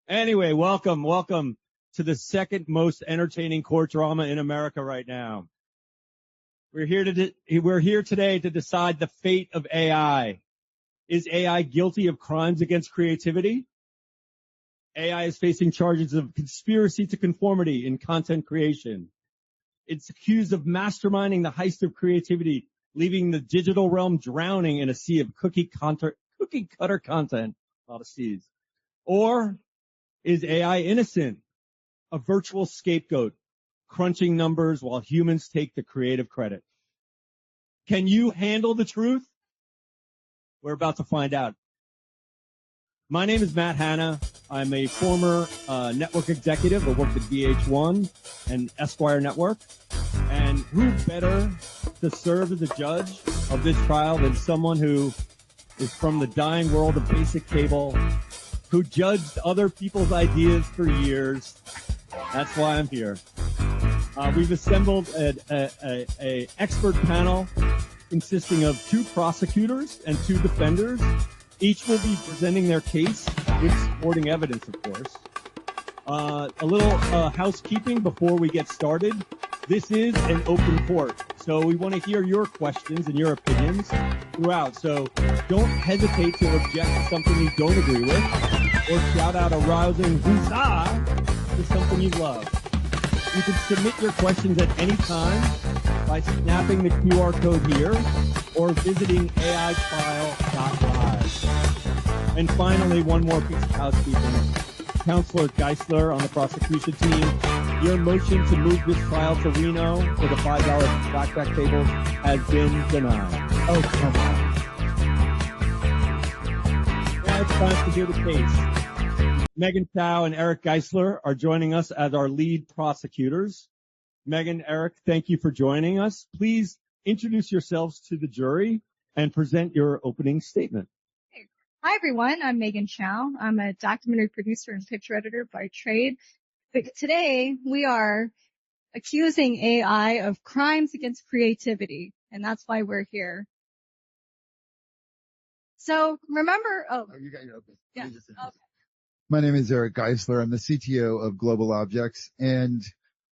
Anyway, welcome to the second most entertaining court drama in America right now. We're here today to decide the fate of AI. Is AI guilty of crimes against creativity? AI is facing charges of conspiracy to conformity in content creation. It's accused of masterminding the heist of creativity, leaving the digital realm drowning in a sea of cookie cutter content. A lot of C's. Or is AI innocent? A virtual scapegoat, crunching numbers while humans take the creative credit. Can you handle the truth? We're about to find out. My name is Matt Hanna. I'm a former network executive. I worked at VH1 and Esquire Network. And who better to serve as a judge of this trial than someone who is from the dying world of basic cable, who judged other people's ideas for years. That's why I'm here. We've assembled a expert panel consisting of 2 prosecutors and 2 defenders. Each will be presenting their case with supporting evidence, of course. A little housekeeping before we get started. This is an open court, so we want to hear your questions and your opinions throughout. So don't hesitate to object to something you don't agree with, or shout out a rousing huzzah to something you love. You can submit your questions at any time by snapping the QR code here or visiting aitrial.live. And finally, one more piece of housekeeping. Counselor Geisler on the prosecution team, your motion to move this trial to Reno for the $5 blackjack tables has been denied. Oh, come on. Now it's time to hear the case. Megan Chow and Eric Geisler are joining us as our lead prosecutors. Megan, Eric, thank you for joining us. Please introduce yourselves to the jury and present your opening statement. Hi, everyone. I'm Megan Chow. I'm a documentary producer and picture editor by trade. But today, we are accusing AI of crimes against creativity, and that's why we're here. So, remember... Oh, you got your open. Yeah. Okay. My name is Eric Geisler. I'm the CTO of Global Objects, and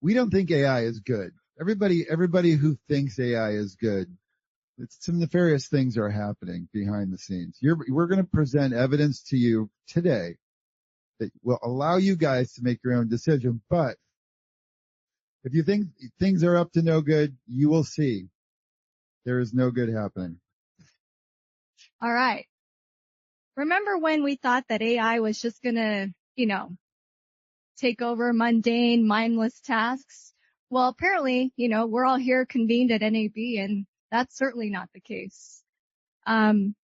we don't think AI is good. Everybody who thinks AI is good, some nefarious things are happening behind the scenes. We're going to present evidence to you today that will allow you guys to make your own decision. But if you think things are up to no good, you will see there is no good happening. All right. Remember when we thought that AI was just going to, take over mundane, mindless tasks? Well, apparently, we're all here convened at NAB, and that's certainly not the case. Goldman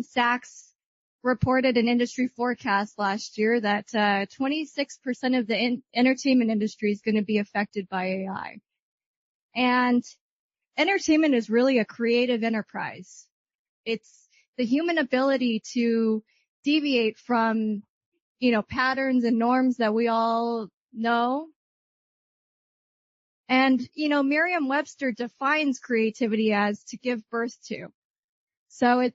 Sachs reported an industry forecast last year that 26% of the entertainment industry is going to be affected by AI. And entertainment is really a creative enterprise. It's the human ability to deviate from, patterns and norms that we all know. And, Merriam-Webster defines creativity as to give birth to. So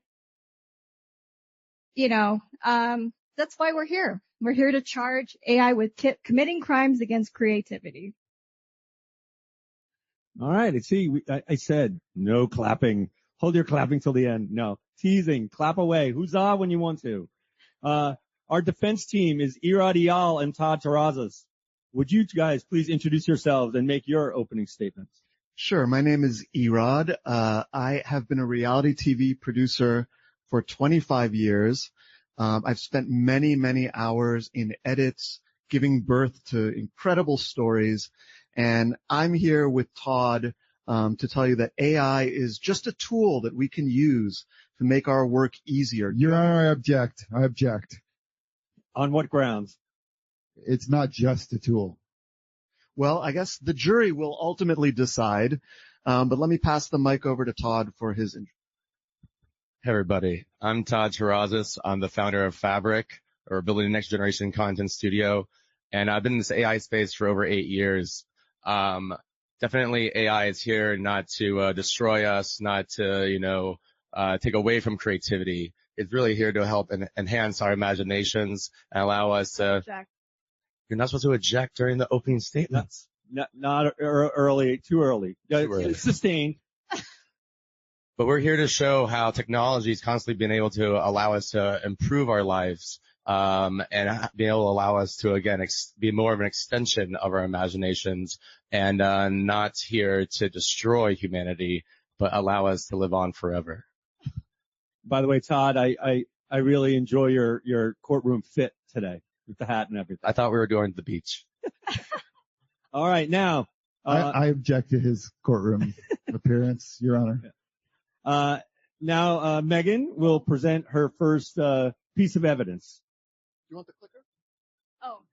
that's why we're here. We're here to charge AI with committing crimes against creativity. All right. I said no clapping. Hold your clapping till the end. No. Teasing. Clap away. Huzzah when you want to. Our defense team is Irad Eyal and Todd Terrazas. Would you guys please introduce yourselves and make your opening statements? Sure. My name is Irad. I have been a reality TV producer for 25 years. I've spent many, many hours in edits, giving birth to incredible stories. And I'm here with Todd to tell you that AI is just a tool that we can use to make our work easier. Your Honor, I object. On what grounds? It's not just a tool. Well, I guess the jury will ultimately decide, but let me pass the mic over to Todd for his intro. Hey, everybody. I'm Todd Terrazas. I'm the founder of Fabric, or Building the Next Generation Content Studio, and I've been in this AI space for over 8 years. Definitely AI is here not to destroy us, not to, take away from creativity. is really here to help enhance our imaginations and allow us to. Jack. You're not supposed to eject during the opening statements. Not early, too early. Too early. It's sustained. But we're here to show how technology is constantly being able to allow us to improve our lives, and being able to allow us to, again, be more of an extension of our imaginations, and not here to destroy humanity, but allow us to live on forever. By the way, Todd, I really enjoy your courtroom fit today with the hat and everything. I thought we were going to the beach. All right, now. I object to his courtroom appearance, Your Honor. Now, Megan will present her first piece of evidence. You want the clicker? Oh,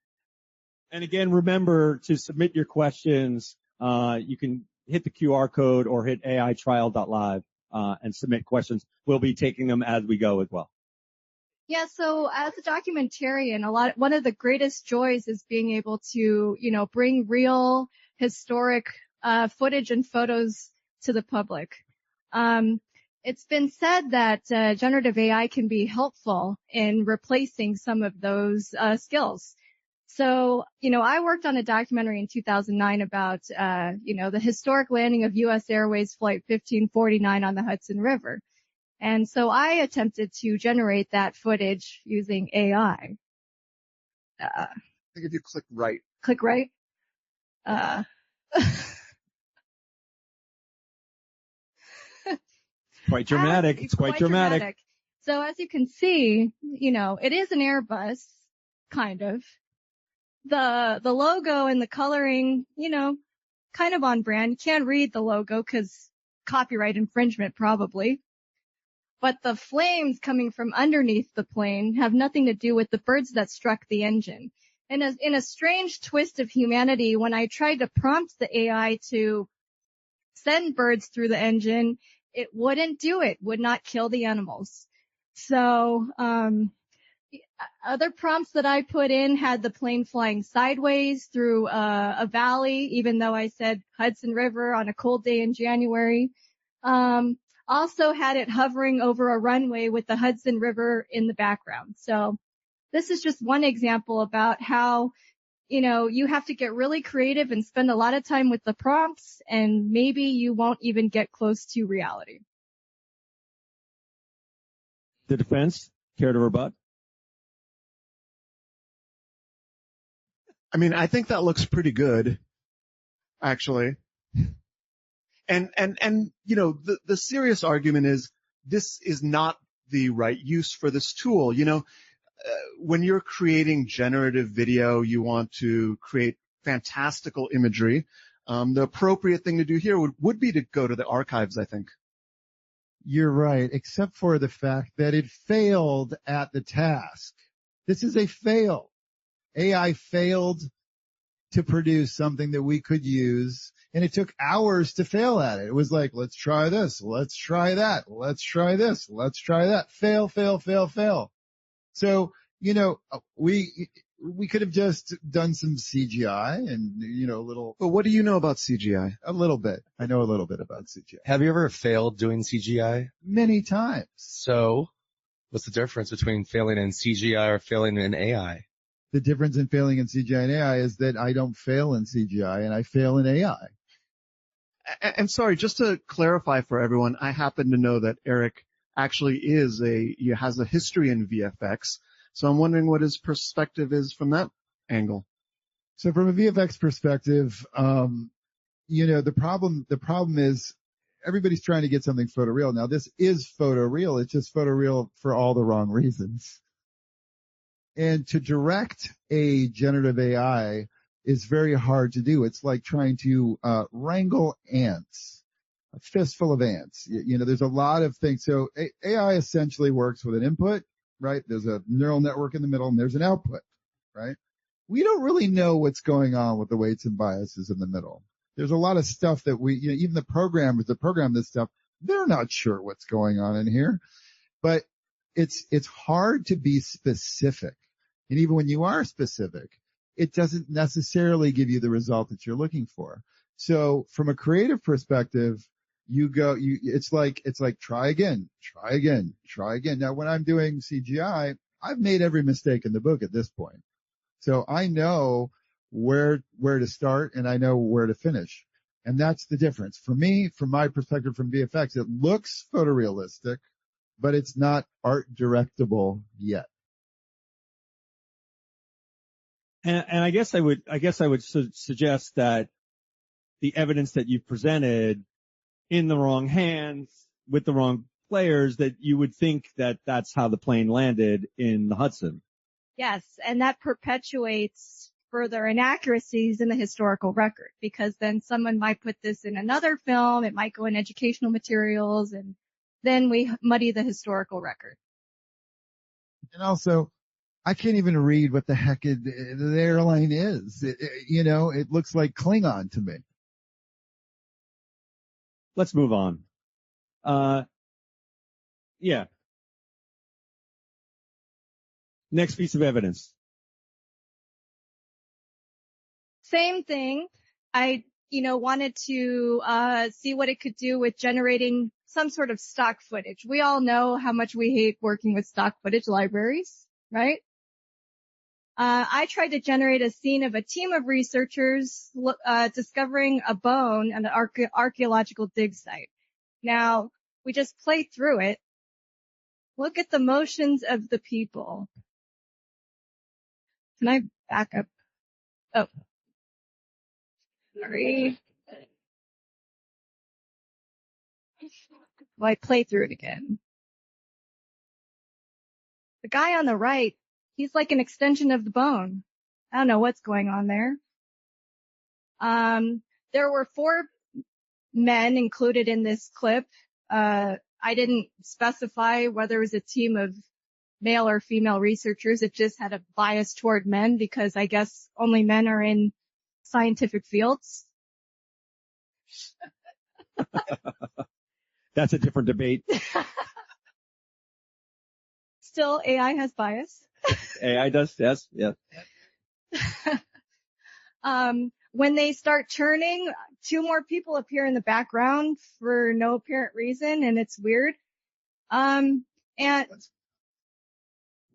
And again, remember to submit your questions. You can hit the QR code or hit aitrial.live and submit questions. We'll be taking them as we go as well. yeah. So as a documentarian, one of the greatest joys is being able to, bring real historic footage and photos to the public. It's been said that generative AI can be helpful in replacing some of those skills. So, I worked on a documentary in 2009 about, the historic landing of U.S. Airways Flight 1549 on the Hudson River. And so I attempted to generate that footage using AI. I think if you click right. Click right. Quite dramatic. It's quite dramatic. So as you can see, it is an Airbus, kind of. The logo and the coloring, kind of on brand. You can't read the logo because copyright infringement probably. But the flames coming from underneath the plane have nothing to do with the birds that struck the engine. And in a strange twist of humanity, when I tried to prompt the AI to send birds through the engine, it wouldn't do it, would not kill the animals. So, other prompts that I put in had the plane flying sideways through a valley, even though I said Hudson River on a cold day in January. Also had it hovering over a runway with the Hudson River in the background. So this is just one example about how, you have to get really creative and spend a lot of time with the prompts, and maybe you won't even get close to reality. The defense, care to rebut? I mean, I think that looks pretty good, actually. And the serious argument is this is not the right use for this tool. When you're creating generative video, you want to create fantastical imagery. The appropriate thing to do here would be to go to the archives, I think. You're right, except for the fact that it failed at the task. This is a fail. AI failed to produce something that we could use, and it took hours to fail at it. It was like, let's try this, let's try that, let's try this, let's try that. Fail, fail, fail, fail. So, we could have just done some CGI and, a little. But what do you know about CGI? A little bit. I know a little bit about CGI. Have you ever failed doing CGI? Many times. So, what's the difference between failing in CGI or failing in AI? The difference in failing in CGI and AI is that I don't fail in CGI and I fail in AI. And sorry, just to clarify for everyone, I happen to know that Eric actually has a history in VFX. So I'm wondering what his perspective is from that angle. So from a VFX perspective, the problem is everybody's trying to get something photoreal. Now this is photoreal. It's just photoreal for all the wrong reasons. And to direct a generative AI is very hard to do. It's like trying to wrangle ants, a fistful of ants. There's a lot of things. So AI essentially works with an input, right? There's a neural network in the middle and there's an output, right? We don't really know what's going on with the weights and biases in the middle. There's a lot of stuff that even the programmers that program this stuff, they're not sure what's going on in here. But it's hard to be specific. And even when you are specific, it doesn't necessarily give you the result that you're looking for. So from a creative perspective, it's like try again. Now, when I'm doing CGI, I've made every mistake in the book at this point. So I know where to start and I know where to finish. And that's the difference. For me, from my perspective from VFX, it looks photorealistic, but it's not art directable yet. And I guess I would suggest that the evidence that you've presented in the wrong hands with the wrong players, that you would think that that's how the plane landed in the Hudson. Yes, and that perpetuates further inaccuracies in the historical record, because then someone might put this in another film, it might go in educational materials, and then we muddy the historical record. And also, I can't even read what the heck the airline is. It looks like Klingon to me. Let's move on. Yeah. Next piece of evidence. Same thing. I, wanted to see what it could do with generating some sort of stock footage. We all know how much we hate working with stock footage libraries, right? I tried to generate a scene of a team of researchers discovering a bone at an archaeological dig site. Now, we just play through it. Look at the motions of the people. Can I back up? Oh. Sorry. Well, I play through it again. The guy on the right, he's like an extension of the bone. I don't know what's going on there. There were 4 men included in this clip. I didn't specify whether it was a team of male or female researchers. It just had a bias toward men because I guess only men are in scientific fields. That's a different debate. Still, AI has bias. AI does, yes, yeah. When they start turning, 2 more people appear in the background for no apparent reason, and it's weird. And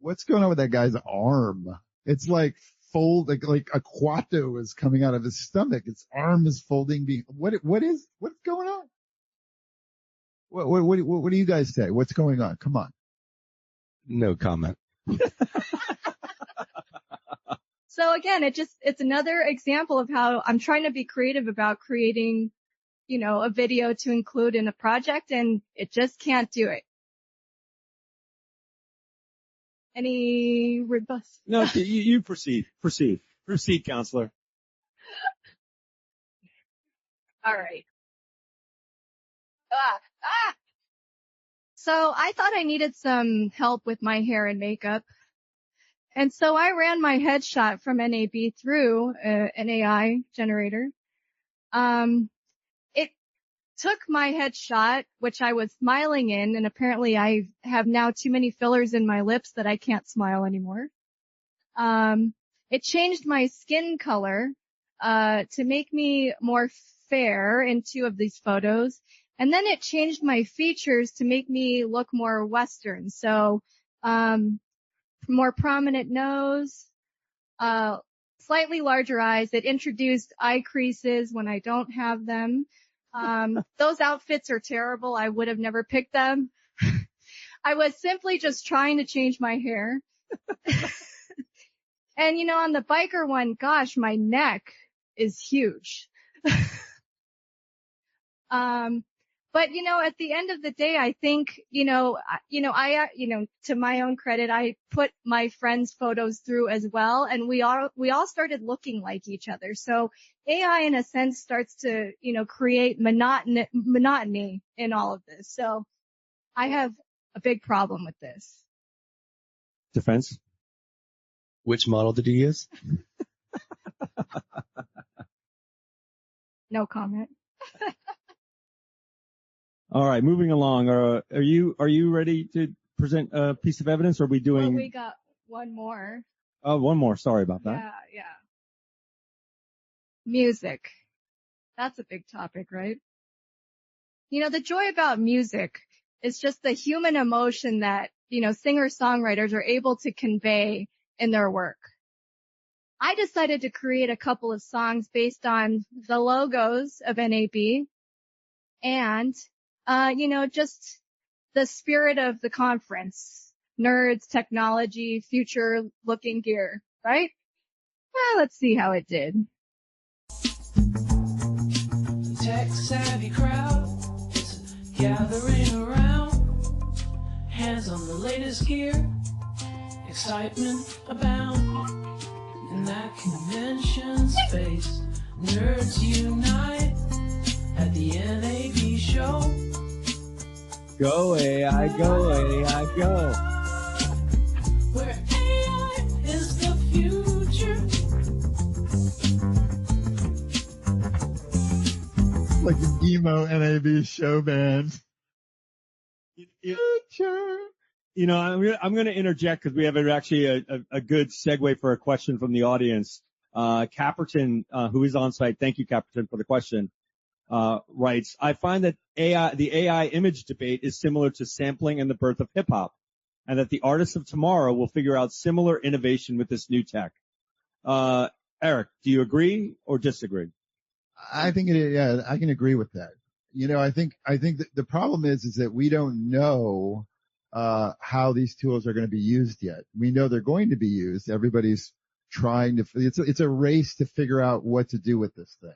What's going on with that guy's arm? It's like like a Quato is coming out of his stomach. Its arm is folding. What's going on? What do you guys say? What's going on? Come on. No comment. so again, it's another example of how I'm trying to be creative about creating, a video to include in a project, and it just can't do it. Any robust? No, you proceed. Proceed, counselor. All right. So I thought I needed some help with my hair and makeup. And so I ran my headshot from NAB through an AI generator. It took my headshot, which I was smiling in, and apparently I have now too many fillers in my lips that I can't smile anymore. It changed my skin color to make me more fair in 2 of these photos. And then it changed my features to make me look more Western. So, more prominent nose, slightly larger eyes. It introduced eye creases when I don't have them. Those outfits are terrible. I would have never picked them. I was simply just trying to change my hair. And on the biker one, gosh, my neck is huge. But at the end of the day, I think, to my own credit, I put my friends' photos through as well, and we all started looking like each other. So AI, in a sense, starts to, create monotony in all of this. So I have a big problem with this. Defense? Which model did you use? No comment. All right, moving along. Are you ready to present a piece of evidence, or are we doing? Well, we got one more. Oh, one more. Sorry about that. Yeah. Music. That's a big topic, right? The joy about music is just the human emotion that, singer-songwriters are able to convey in their work. I decided to create a couple of songs based on the logos of NAB and, just the spirit of the conference. Nerds, technology, future-looking gear, right? Well, let's see how it did. Tech-savvy crowd is gathering around, hands on the latest gear, excitement abound. In that convention space, nerds unite at the NAB show. Go AI, go AI, go. Where AI is the future. Like an emo NAB show band. Future. I'm going to interject because we have actually a good segue for a question from the audience. Caperton, who is on site, thank you, Caperton, for the question, writes, I find that the AI image debate is similar to sampling and the birth of hip hop, and that the artists of tomorrow will figure out similar innovation with this new tech. Eric, do you agree or disagree? I think I can agree with that. I think that the problem is that we don't know how these tools are going to be used yet. We know they're going to be used. Everybody's trying to, it's a race to figure out what to do with this thing.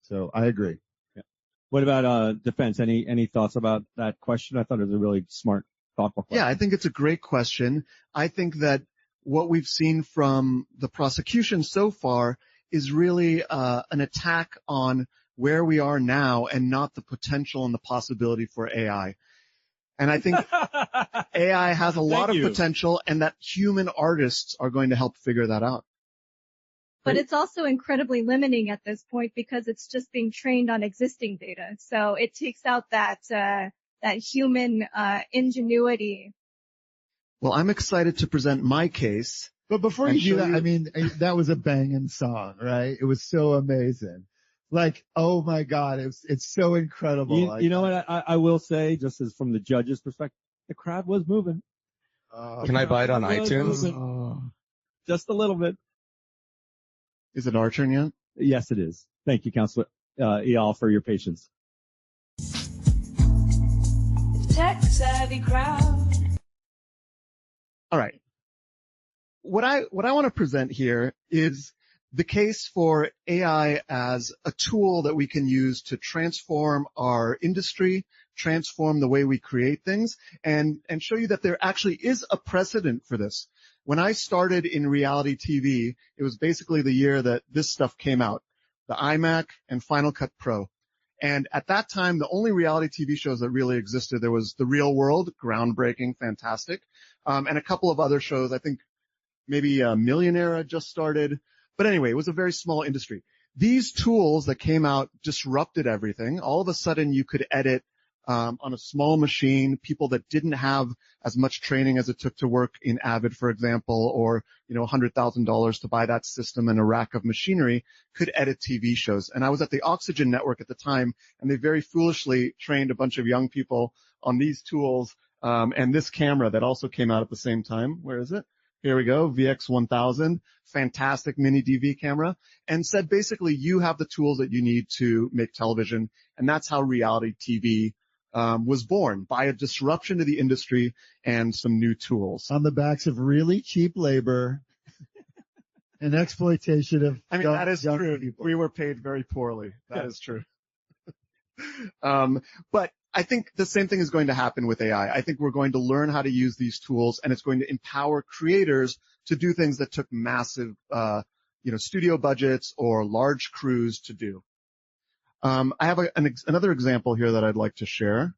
So I agree. Yeah. What about defense? Any thoughts about that question? I thought it was a really smart, thoughtful question. Yeah, I think it's a great question. I think that what we've seen from the prosecution so far is really an attack on where we are now and not the potential and the possibility for AI. And I think AI has a lot of potential, and that human artists are going to help figure that out. But it's also incredibly limiting at this point because it's just being trained on existing data. So it takes out that human ingenuity. Well, I'm excited to present my case. But before you do that, I mean, that was a banging song, right? It was so amazing. Like, oh my God, it's so incredible. You know what I will say, just as from the judge's perspective, the crowd was moving. Can I buy it on iTunes? Just a little bit. Is it our turn yet? Yes, it is. Thank you, Councilor Eyal, for your patience. Tech-savvy crowd. All right. What I want to present here is the case for AI as a tool that we can use to transform our industry, transform the way we create things, and show you that there actually is a precedent for this. When I started in reality TV, it was basically the year that this stuff came out, the iMac and Final Cut Pro. And at that time, the only reality TV shows that really existed, there was The Real World, groundbreaking, fantastic, and a couple of other shows. I think maybe Millionaire had just started. But anyway, it was a very small industry. These tools that came out disrupted everything. All of a sudden, you could edit on a small machine. People that didn't have as much training as it took to work in Avid, for example, or $100,000 to buy that system and a rack of machinery could edit TV shows. And I was at the Oxygen Network at the time, and they very foolishly trained a bunch of young people on these tools and this camera that also came out at the same time. Where is it? Here we go, VX1000, fantastic mini DV camera, and said basically you have the tools that you need to make television, and that's how reality TV was born, by a disruption to the industry and some new tools. On the backs of really cheap labor and exploitation of that is true. People. We were paid very poorly. That is true. But I think the same thing is going to happen with AI. I think we're going to learn how to use these tools, and it's going to empower creators to do things that took massive, studio budgets or large crews to do. I have another example here that I'd like to share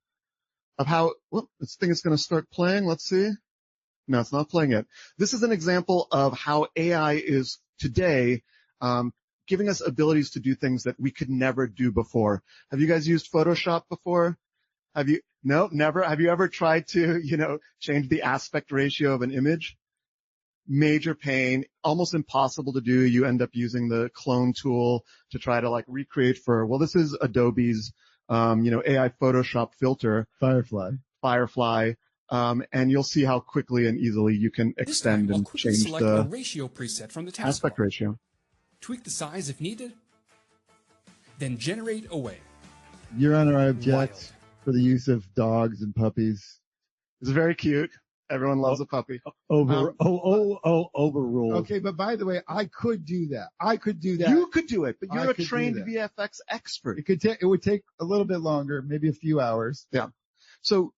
of how, this thing is going to start playing. Let's see. No, it's not playing yet. This is an example of how AI is today, giving us abilities to do things that we could never do before. Have you guys used Photoshop before? Have you? No, never. Have you ever tried to, change the aspect ratio of an image? Major pain, almost impossible to do. You end up using the clone tool to try to recreate this is Adobe's AI Photoshop filter, Firefly. and you'll see how quickly and easily you can This time, extend I'll and quickly change select a the ratio preset from the taskbar. aspect ratio. Tweak the size if needed, then generate away. Your Honor, I object Wild. for the use of dogs and puppies. It's very cute. Everyone loves a puppy. Overruled. Okay, but by the way, I could do that. You could do it, but I you're a could do trained that. VFX expert. It would take a little bit longer, maybe a few hours. Yeah. So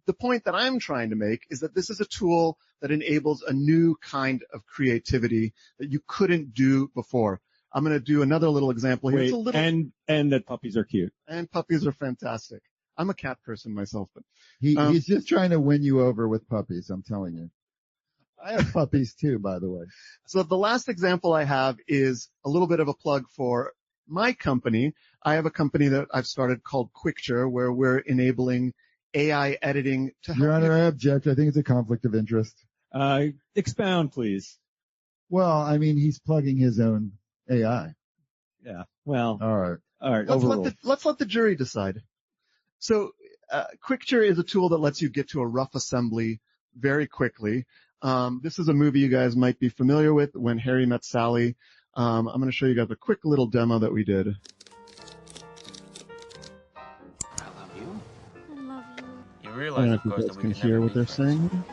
the point that I'm trying to make is that this is a tool that enables a new kind of creativity that you couldn't do before. I'm going to do another little example here. Wait, It's a little, and that puppies are cute. and puppies are fantastic. I'm a cat person myself, but He's just trying to win you over with puppies, I'm telling you. I have puppies too, by the way. so the last example I have is a little bit of a plug for my company. I have a company that I've started called Quicture, where we're enabling AI editing to help. Your Honor, I object. I think it's a conflict of interest. Expound, please. Well, I mean, he's plugging his own AI. Yeah. Well, All right. overruled. Let's let the jury decide. So, Quicture is a tool that lets you get to a rough assembly very quickly. This is a movie you guys might be familiar with, When Harry Met Sally. I'm going to show you guys a quick little demo that we did. I love you. I love you. You I don't realize, know of if you course, guys that can we can hear never what be they're friends. saying.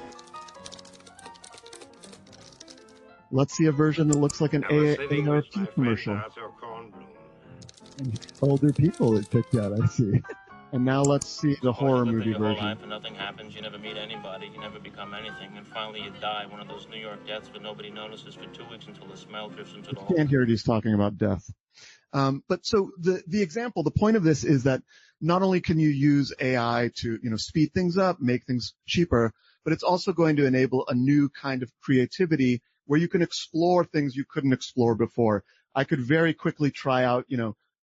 Let's see a version that looks like an AARP commercial. And older people that picked that, I see. And now let's see the horror Living movie your whole version. life and nothing happens. You never meet anybody. You never become anything. And finally you die. One of those New York deaths that nobody notices for 2 weeks until the smell drifts into the You whole. can't hear it. He's talking about death. But so the example, the point of this is that not only can you use AI to, speed things up, make things cheaper, but it's also going to enable a new kind of creativity where you can explore things you couldn't explore before. I could very quickly try out,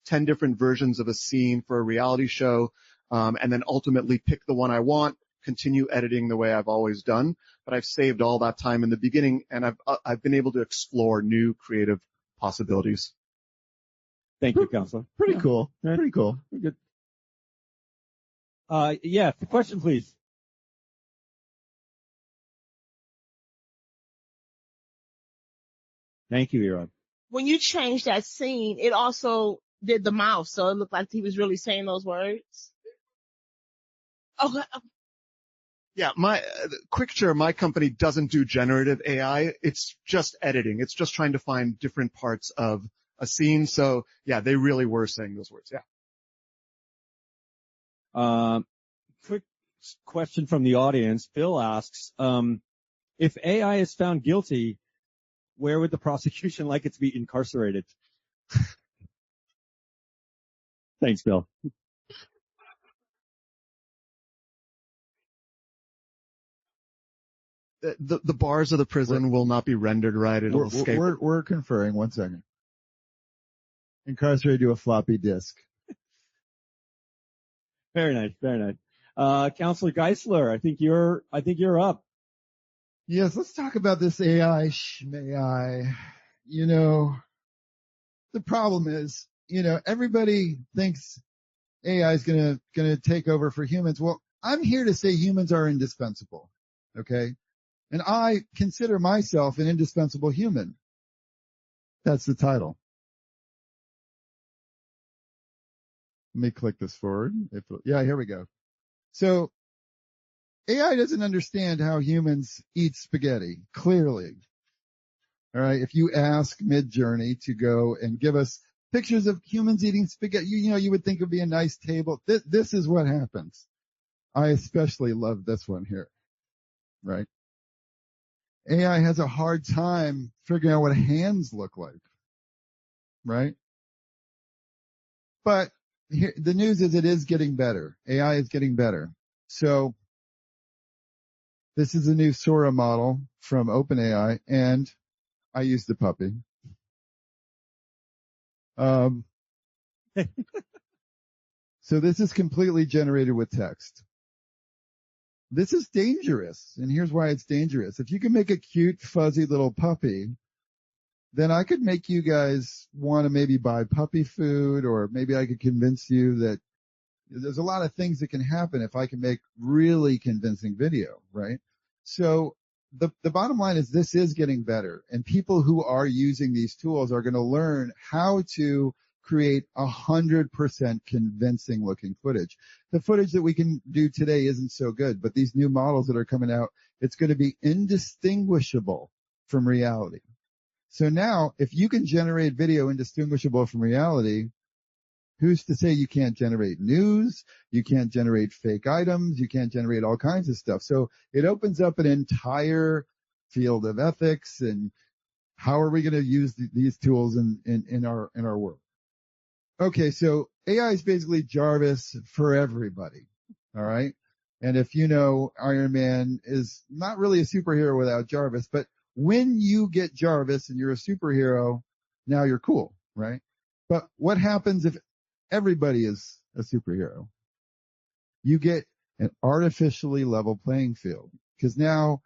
10 different versions of a scene for a reality show, and then ultimately pick the one I want, continue editing the way I've always done. But I've saved all that time in the beginning, and I've been able to explore new creative possibilities. Thank you, Counselor. Pretty cool. Pretty cool. Good. Yeah, the question, please. Thank you, Iran. When you changed that scene, it also did the mouth, so it looked like he was really saying those words. Okay. Yeah, Quicture, my company doesn't do generative AI. It's just editing. It's just trying to find different parts of a scene. So yeah, they really were saying those words. Yeah. Quick question from the audience. Bill asks, if AI is found guilty, where would the prosecution like it to be incarcerated? Thanks, Bill. The bars of the prison will not be rendered right. It'll escape. We're conferring. 1 second. Incarcerated to a floppy disk. Very nice, very nice. Counselor Geisler, I think you're up. Yes, let's talk about this AI schmai. The problem is, everybody thinks AI is gonna take over for humans. Well, I'm here to say humans are indispensable. Okay? And I consider myself an indispensable human. That's the title. Let me click this forward. Here we go. So AI doesn't understand how humans eat spaghetti, clearly. All right. If you ask Midjourney to go and give us pictures of humans eating spaghetti, you would think it would be a nice table. This is what happens. I especially love this one here. Right. AI has a hard time figuring out what hands look like. Right. But here, the news is it is getting better. AI is getting better. So this is a new Sora model from OpenAI, and I used the puppy. So this is completely generated with text. This is dangerous, and here's why it's dangerous. If you can make a cute, fuzzy little puppy, then I could make you guys want to maybe buy puppy food, or maybe I could convince you that, There's a lot of things that can happen if I can make really convincing video, right? So the bottom line is this is getting better, and people who are using these tools are going to learn how to create 100% convincing looking footage. The footage that we can do today isn't so good, but these new models that are coming out, it's going to be indistinguishable from reality. So now, if you can generate video indistinguishable from reality, who's to say you can't generate news, you can't generate fake items, you can't generate all kinds of stuff. So it opens up an entire field of ethics and how are we going to use these tools in our world. Okay, so AI is basically Jarvis for everybody, all right? And if you know, Iron Man is not really a superhero without Jarvis, but when you get Jarvis and you're a superhero, now you're cool, right? But what happens if everybody is a superhero? You get an artificially level playing field, because now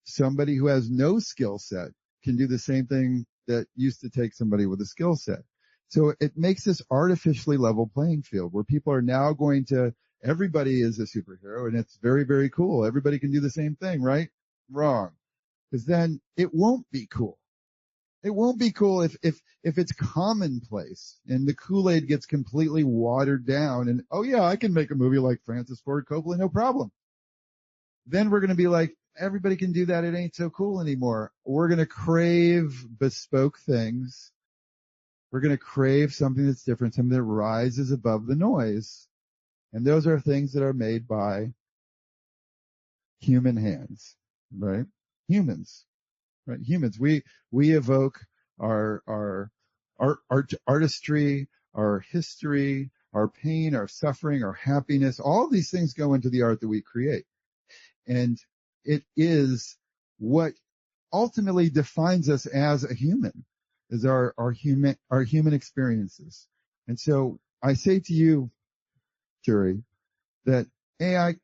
somebody who has no skill set can do the same thing that used to take somebody with a skill set. So it makes this artificially level playing field where people are now going to, everybody is a superhero, and it's very, very cool. Everybody can do the same thing, right? Wrong. Because then it won't be cool. It won't be cool if it's commonplace and the Kool-Aid gets completely watered down and, oh yeah, I can make a movie like Francis Ford Coppola, no problem. Then we're going to be like, everybody can do that. It ain't so cool anymore. We're going to crave bespoke things. We're going to crave something that's different, something that rises above the noise. And those are things that are made by human hands, right? Humans. Right, humans. We evoke our artistry, our history, our pain, our suffering, our happiness. All these things go into the art that we create, and it is what ultimately defines us as a human, is our human experiences. And so I say to you, jury, that AI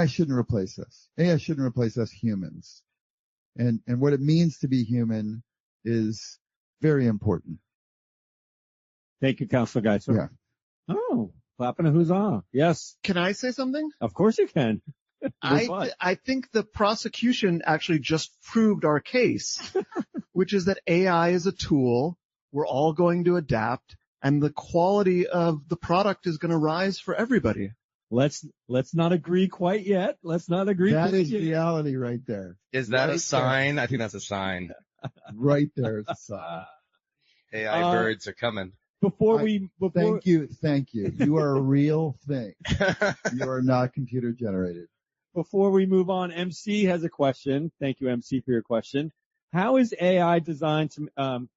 shouldn't replace us. AI shouldn't replace us humans. And what it means to be human is very important. Thank you, Counselor Geisler. Yeah. Oh, clapping a huzzah. Yes. Can I say something? Of course you can. I think the prosecution actually just proved our case, which is that AI is a tool. We're all going to adapt, and the quality of the product is going to rise for everybody. Let's not agree quite yet. Let's not agree. That is reality right there. Is that right a sign? there. I think that's a sign. Right there is a sign. AI birds are coming. Thank you. You are a real thing. You are not computer generated. Before we move on, MC has a question. Thank you, MC, for your question. How is AI designed to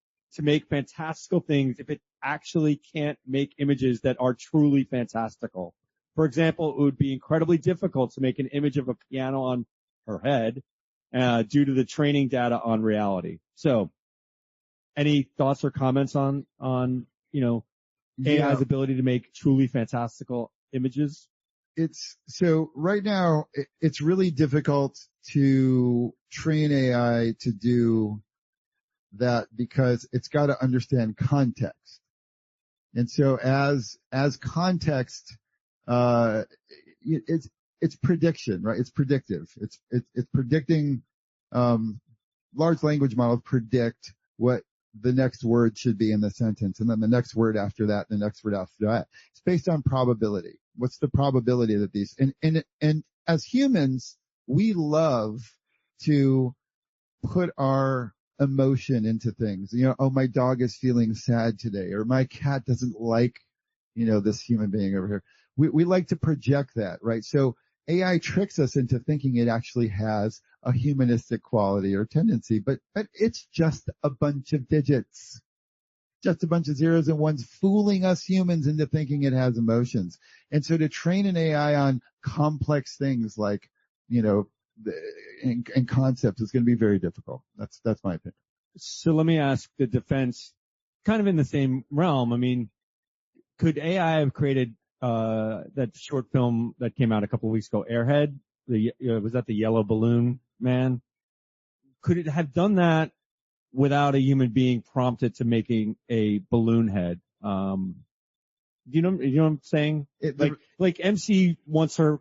make fantastical things if it actually can't make images that are truly fantastical? For example, it would be incredibly difficult to make an image of a piano on her head due to the training data on reality. So, any thoughts or comments on AI's ability to make truly fantastical images? So right now, it's really difficult to train AI to do that because it's got to understand context. And so as context, it's prediction, right? It's predictive. It's predicting, large language models predict what the next word should be in the sentence, and then the next word after that, the next word after that. It's based on probability. What's the probability that these, and as humans, we love to put our emotion into things. Oh, my dog is feeling sad today, or my cat doesn't like, this human being over here. We like to project that, right? So AI tricks us into thinking it actually has a humanistic quality or tendency, but it's just a bunch of digits, just a bunch of zeros and ones fooling us humans into thinking it has emotions. And so to train an AI on complex things like, and concepts is going to be very difficult. That's my opinion. So let me ask the defense, kind of in the same realm. I mean, could AI have created that short film that came out a couple of weeks ago, Airhead? Was that the yellow balloon man? Could it have done that without a human being prompted to making a balloon head? You know what I'm saying? Like MC wants her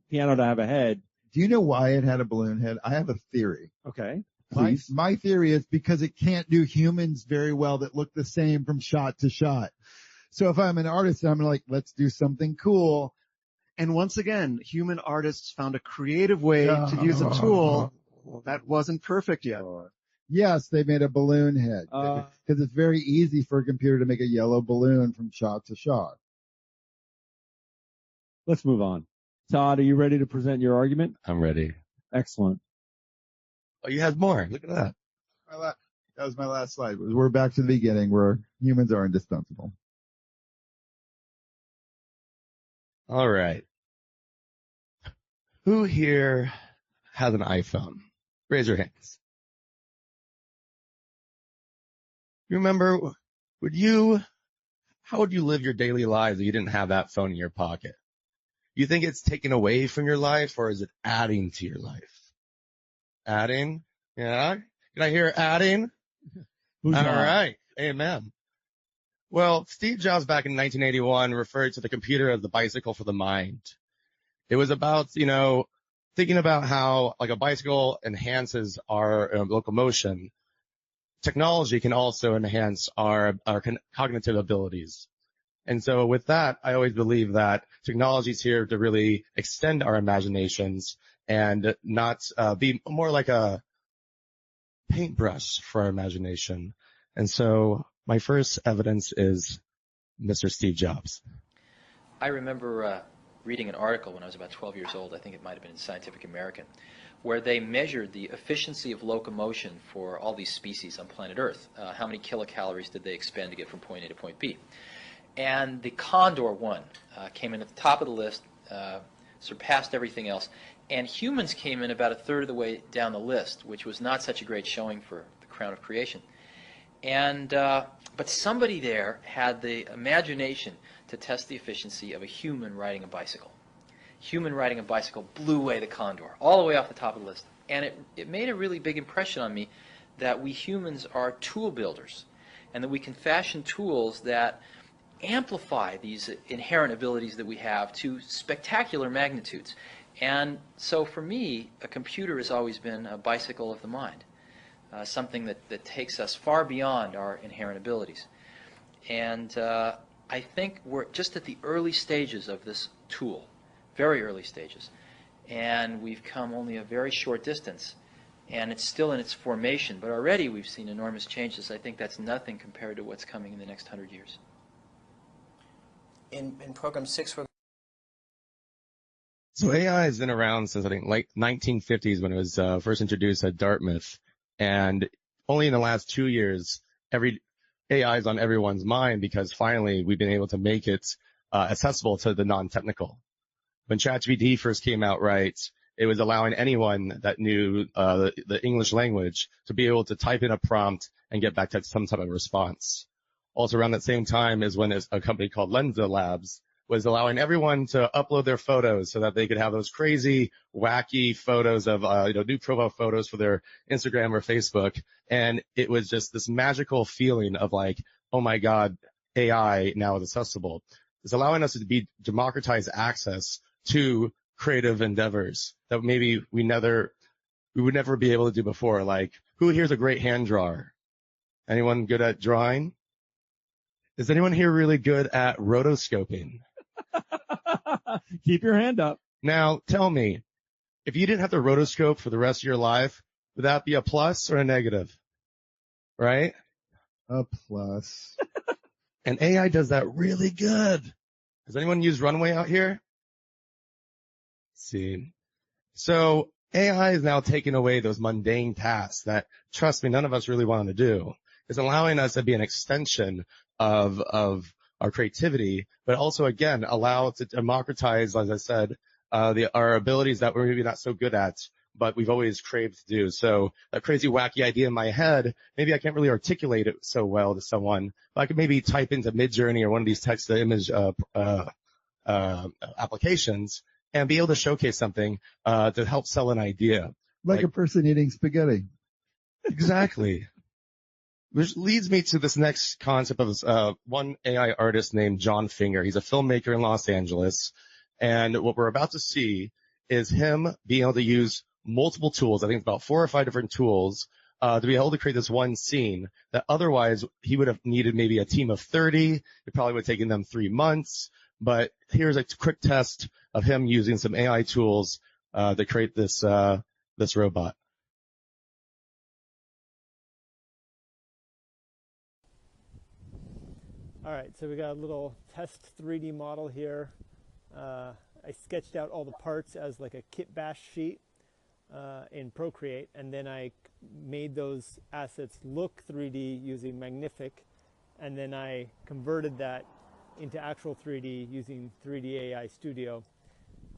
piano to have a head. Do you know why it had a balloon head? I have a theory. Okay. Please. My theory is because it can't do humans very well that look the same from shot to shot. So if I'm an artist, I'm like, let's do something cool. And once again, human artists found a creative way to use a tool that wasn't perfect yet. Yes, they made a balloon head because it's very easy for a computer to make a yellow balloon from shot to shot. Let's move on. Todd, are you ready to present your argument? I'm ready. Excellent. Oh, you had more. Look at that. That was my last slide. We're back to the beginning where humans are indispensable. All right. Who here has an iPhone? Raise your hands. You remember, how would you live your daily lives if you didn't have that phone in your pocket? You think it's taken away from your life, or is it adding to your life? Adding? Yeah? Can I hear adding? All right. Amen. Well, Steve Jobs back in 1981 referred to the computer as the bicycle for the mind. It was about, thinking about how like a bicycle enhances our locomotion. Technology can also enhance our cognitive abilities. And so with that, I always believe that technology is here to really extend our imaginations and not be more like a paintbrush for our imagination. And so my first evidence is Mr. Steve Jobs. I remember reading an article when I was about 12 years old, I think it might have been in Scientific American, where they measured the efficiency of locomotion for all these species on planet Earth. How many kilocalories did they expend to get from point A to point B? And the condor won, came in at the top of the list, surpassed everything else. And humans came in about a third of the way down the list, which was not such a great showing for the crown of creation. And but somebody there had the imagination to test the efficiency of a human riding a bicycle. Human riding a bicycle blew away the condor, all the way off the top of the list. And it made a really big impression on me that we humans are tool builders, and that we can fashion tools that amplify these inherent abilities that we have to spectacular magnitudes. And so for me, a computer has always been a bicycle of the mind, something that takes us far beyond our inherent abilities. And I think we're just at the early stages of this tool, very early stages. And we've come only a very short distance, and it's still in its formation. But already we've seen enormous changes. I think that's nothing compared to what's coming in the next 100 years. In program 6, So AI has been around since I think like 1950s when it was first introduced at Dartmouth, and only in the last 2 years, every AI is on everyone's mind because finally we've been able to make it accessible to the non-technical. When ChatGPT first came out, right, it was allowing anyone that knew the English language to be able to type in a prompt and get back to some type of response. Also around that same time is when a company called Lensa Labs was allowing everyone to upload their photos so that they could have those crazy, wacky photos of, new profile photos for their Instagram or Facebook. And it was just this magical feeling of like, oh my God, AI now is accessible. It's allowing us to democratize access to creative endeavors that maybe we would never be able to do before. Like, who here's a great hand drawer? Anyone good at drawing? Is anyone here really good at rotoscoping? Keep your hand up. Now, tell me, if you didn't have to rotoscope for the rest of your life, would that be a plus or a negative? Right? A plus. And AI does that really good. Has anyone used Runway out here? Let's see. So AI is now taking away those mundane tasks that, trust me, none of us really want to do. It's allowing us to be an extension of our creativity, but also, again, allow it to democratize, as I said, our abilities that we're maybe not so good at, but we've always craved to do. So that crazy, wacky idea in my head, maybe I can't really articulate it so well to someone, but I could maybe type into Midjourney or one of these text-to-image applications and be able to showcase something to help sell an idea. Like a person eating spaghetti. Exactly. Which leads me to this next concept of one AI artist named John Finger. He's a filmmaker in Los Angeles. And what we're about to see is him being able to use multiple tools. I think it's about 4 or 5 different tools to be able to create this one scene that otherwise he would have needed maybe a team of 30. It probably would have taken them 3 months. But here's a quick test of him using some AI tools to create this robot. All right, so we got a little test 3D model here. I sketched out all the parts as like a kit bash sheet in Procreate, and then I made those assets look 3D using Magnific, and then I converted that into actual 3D using 3D AI Studio.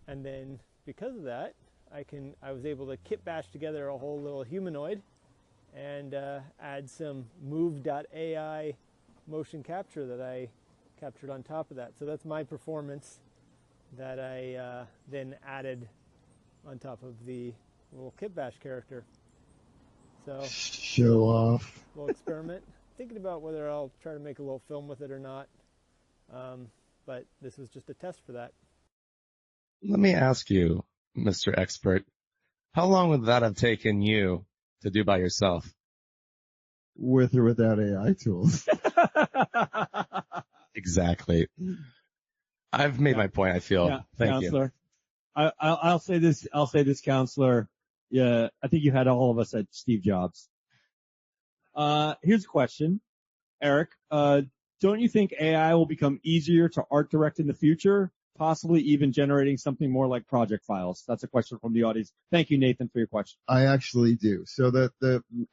And then because of that, I was able to kit bash together a whole little humanoid and add some move.ai motion capture that I captured on top of that. So that's my performance that I then added on top of the little kit bash character. So show off. Little experiment. Thinking about whether I'll try to make a little film with it or not. But this was just a test for that. Let me ask you, Mr. Expert, how long would that have taken you to do by yourself? With or without AI tools. Exactly. I've made my point, I feel. Yeah, Thank Counselor. you. I'll say this, Counselor. Yeah, I think you had all of us at Steve Jobs. Here's a question, Eric. Don't you think AI will become easier to art direct in the future, possibly even generating something more like project files? That's a question from the audience. Thank you, Nathan, for your question. I actually do. So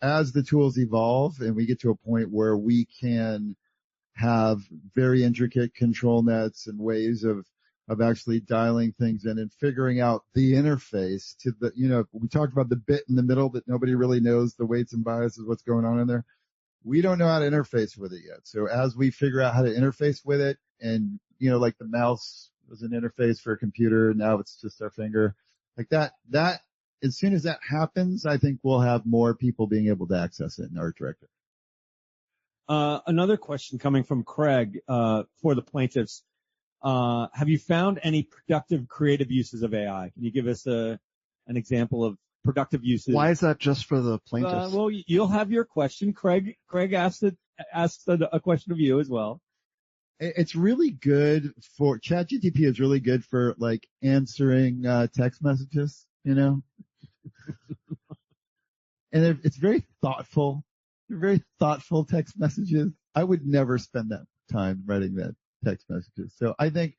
as the tools evolve and we get to a point where we can have very intricate control nets and ways of actually dialing things in and figuring out the interface to we talked about the bit in the middle that nobody really knows the weights and biases, what's going on in there. We don't know how to interface with it yet. So as we figure out how to interface with it, and like the mouse was an interface for a computer, now it's just our finger, like that as soon as that happens, I think we'll have more people being able to access it in Art Director. Another question coming from Craig for the plaintiffs. Have you found any productive creative uses of AI? Can you give us an example of productive uses? Why is that just for the plaintiffs? Well, you'll have your question. Craig asks a question of you as well. It's really good for ChatGPT is really good for like answering text messages, and it's very thoughtful. They're very thoughtful text messages. I would never spend that time writing that text messages. So I think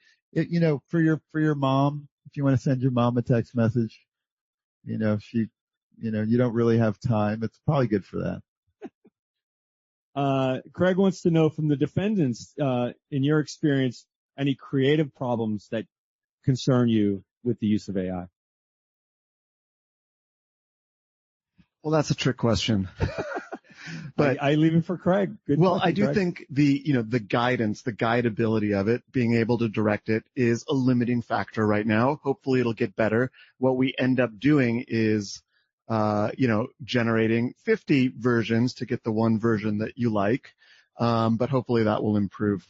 for your mom, if you want to send your mom a text message, she, you don't really have time. It's probably good for that. Craig wants to know from the defendants, in your experience, any creative problems that concern you with the use of AI? Well, that's a trick question. But I leave it for Craig. Good well, question, I do Craig. think the guidance, the guidability of it, being able to direct it is a limiting factor right now. Hopefully it'll get better. What we end up doing is, generating 50 versions to get the one version that you like. But hopefully that will improve.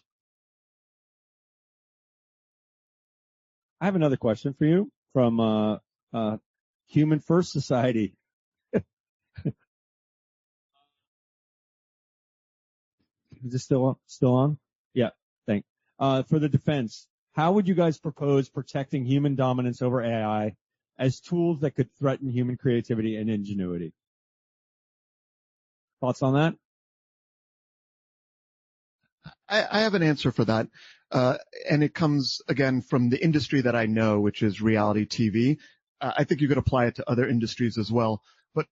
I have another question for you from Human First Society. Is this still on? Yeah, thanks. For the defense, how would you guys propose protecting human dominance over AI as tools that could threaten human creativity and ingenuity? Thoughts on that? I have an answer for that. And it comes, again, from the industry that I know, which is reality TV. I think you could apply it to other industries as well. But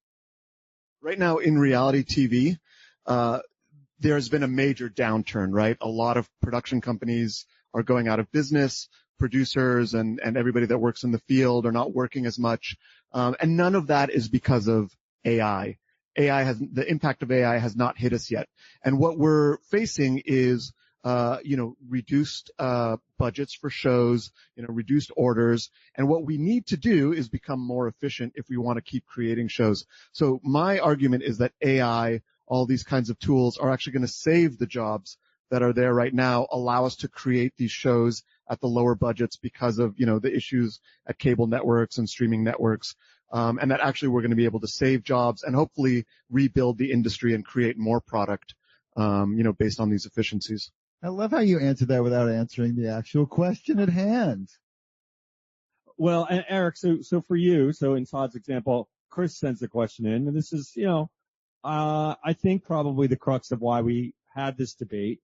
right now in reality TV, there's been a major downturn, right? A lot of production companies are going out of business. Producers and everybody that works in the field are not working as much. And none of that is because of AI. The impact of AI has not hit us yet. And what we're facing is, reduced budgets for shows, reduced orders. And what we need to do is become more efficient if we want to keep creating shows. So my argument is that AI all these kinds of tools are actually going to save the jobs that are there right now, allow us to create these shows at the lower budgets because of, the issues at cable networks and streaming networks. And that actually we're going to be able to save jobs and hopefully rebuild the industry and create more product, based on these efficiencies. I love how you answered that without answering the actual question at hand. Well, and Eric, so for you, so in Todd's example, Chris sends the question in, and this is, I think probably the crux of why we had this debate.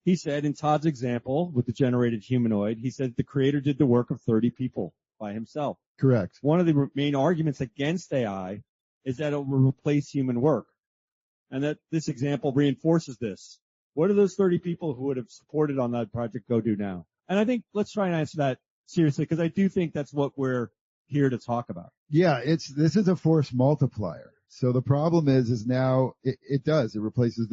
He said in Todd's example with the generated humanoid, he said the creator did the work of 30 people by himself. Correct. One of the main arguments against AI is that it will replace human work, and that this example reinforces this. What do those 30 people who would have supported on that project go do now? And I think let's try and answer that seriously, because I do think that's what we're here to talk about. Yeah, this is a force multiplier. So the problem is now it replaces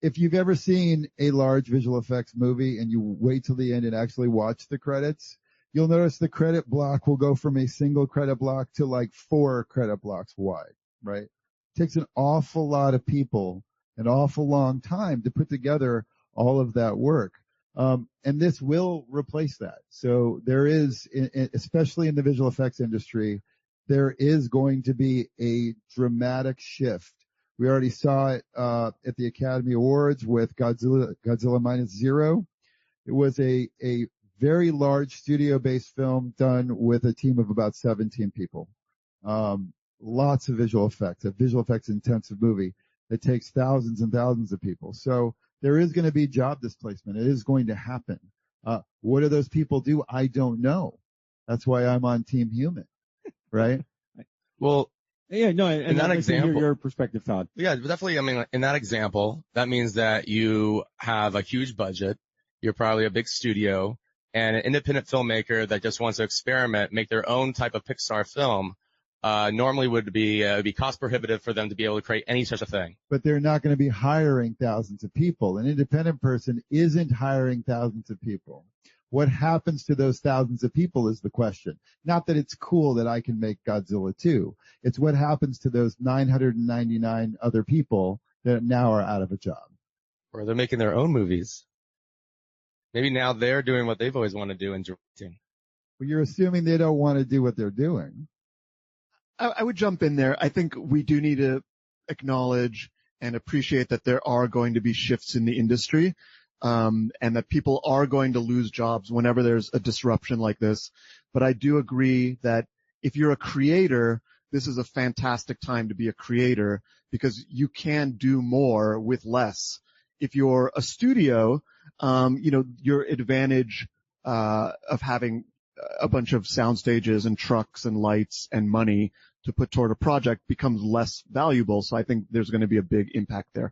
if you've ever seen a large visual effects movie and you wait till the end and actually watch the credits, you'll notice the credit block will go from a single credit block to like 4 credit blocks wide, right? It takes an awful lot of people, an awful long time to put together all of that work. And this will replace that. So there is, especially in the visual effects industry, there is going to be a dramatic shift. We already saw it at the Academy Awards with Godzilla Minus Zero. It was a very large studio-based film done with a team of about 17 people. Lots of visual effects, a visual effects intensive movie that takes thousands and thousands of people. So there is going to be job displacement. It is going to happen. What do those people do? I don't know. That's why I'm on Team Human, right? Well, yeah, no, and in that example, your perspective, Todd. Yeah, definitely. I mean, in that example, that means that you have a huge budget. You're probably a big studio, and an independent filmmaker that just wants to experiment, make their own type of Pixar film, normally would be cost prohibitive for them to be able to create any such a thing. But they're not going to be hiring thousands of people. An independent person isn't hiring thousands of people. What happens to those thousands of people is the question. Not that it's cool that I can make Godzilla 2. It's what happens to those 999 other people that now are out of a job. Or they're making their own movies. Maybe now they're doing what they've always wanted to do in directing. Well, you're assuming they don't want to do what they're doing. I would jump in there. I think we do need to acknowledge and appreciate that there are going to be shifts in the industry, and that people are going to lose jobs whenever there's a disruption like this. But I do agree that if you're a creator, this is a fantastic time to be a creator because you can do more with less. If you're a studio, your advantage of having a bunch of sound stages and trucks and lights and money to put toward a project becomes less valuable. So I think there's going to be a big impact there.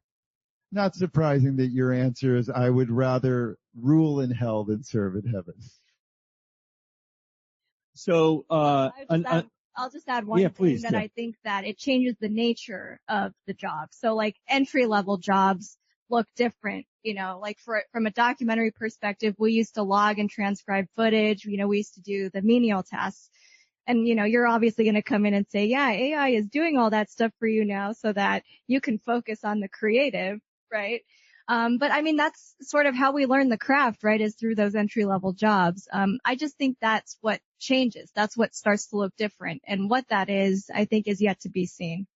Not surprising that your answer is I would rather rule in hell than serve in heaven. So, I'll just add one thing that I think that it changes the nature of the job. So like entry level jobs look different, like from a documentary perspective, we used to log and transcribe footage. We used to do the menial tasks. And, you're obviously going to come in and say, yeah, AI is doing all that stuff for you now so that you can focus on the creative, right? But I mean, that's sort of how we learn the craft, right, is through those entry level jobs. I just think that's what changes. That's what starts to look different. And what that is, I think is yet to be seen.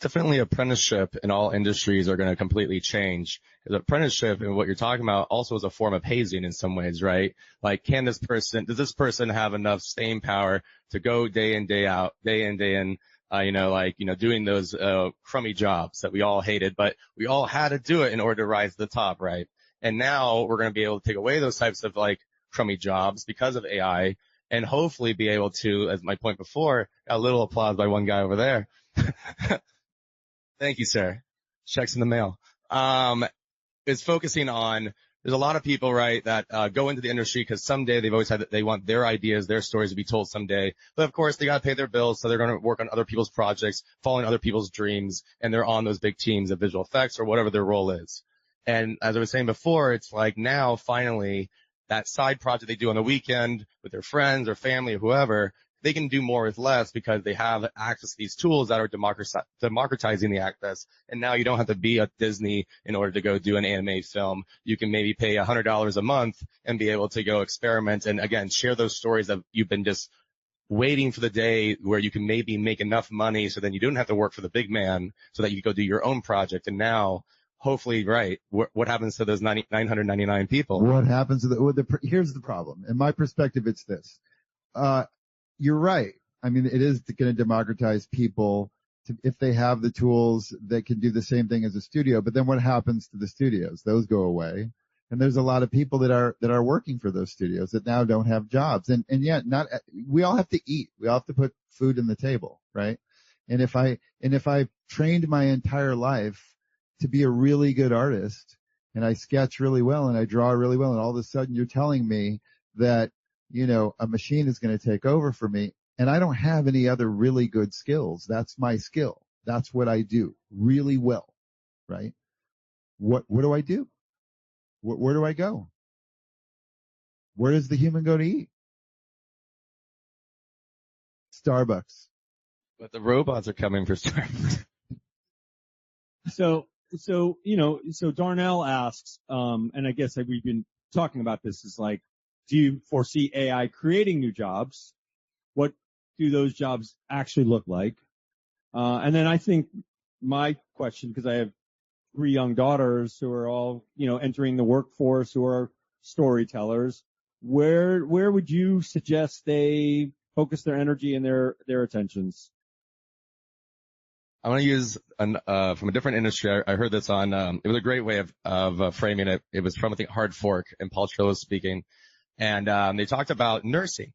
Definitely apprenticeship in all industries are going to completely change. Because apprenticeship and what you're talking about also is a form of hazing in some ways, right? Like, does this person have enough staying power to go day in, day out, day in, day in, doing those crummy jobs that we all hated, but we all had to do it in order to rise to the top, right? And now we're going to be able to take away those types of crummy jobs because of AI and hopefully be able to, as my point before, a little applause by one guy over there. Thank you, sir. Checks in the mail. Is focusing on, there's a lot of people, right, that go into the industry because someday they've always had that they want their ideas, their stories to be told someday. But of course, they got to pay their bills, so they're going to work on other people's projects, following other people's dreams, and they're on those big teams of visual effects or whatever their role is. And as I was saying before, it's like now, finally, that side project they do on the weekend with their friends or family or whoever they can do more with less because they have access to these tools that are democratizing the access. And now you don't have to be at Disney in order to go do an anime film. You can maybe pay $100 a month and be able to go experiment and, again, share those stories that you've been just waiting for the day where you can maybe make enough money so then you don't have to work for the big man so that you can go do your own project. And now, hopefully, right, what happens to those 999 people? What happens to here's the problem. In my perspective, it's this. You're right. I mean, it is going to democratize people if they have the tools that can do the same thing as a studio. But then what happens to the studios? Those go away. And there's a lot of people that are working for those studios that now don't have jobs. And yet we all have to eat. We all have to put food on the table, right? And if I trained my entire life to be a really good artist and I sketch really well and I draw really well and all of a sudden you're telling me that, a machine is going to take over for me and I don't have any other really good skills. That's my skill. That's what I do really well, right? What do I do? Where do I go? Where does the human go to eat? Starbucks. But the robots are coming for Starbucks. So Darnell asks, and I guess we've been talking about this, is like, do you foresee AI creating new jobs? What do those jobs actually look like? And then I think my question, because I have 3 young daughters who are all, entering the workforce, who are storytellers, where would you suggest they focus their energy and their attentions? I want to use from a different industry. I heard this on, it was a great way of framing it. It was from, I think, Hard Fork, and Paul Trillo speaking. And they talked about nursing.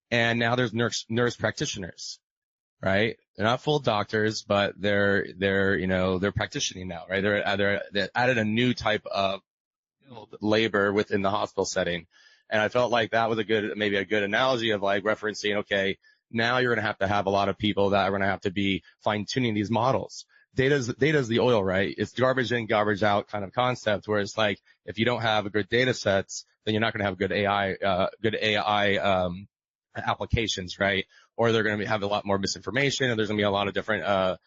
And now there's nurse practitioners, right? They're not full doctors, but they're practicing now, right? They added a new type of labor within the hospital setting. And I felt like that was maybe a good analogy of like referencing, okay, now you're going to have a lot of people that are going to have to be fine tuning these models. Data's the oil, right? It's garbage in, garbage out kind of concept, where it's like, if you don't have good data sets, then you're not going to have good AI applications, right? Or they're going to have a lot more misinformation, and there's going to be a lot of different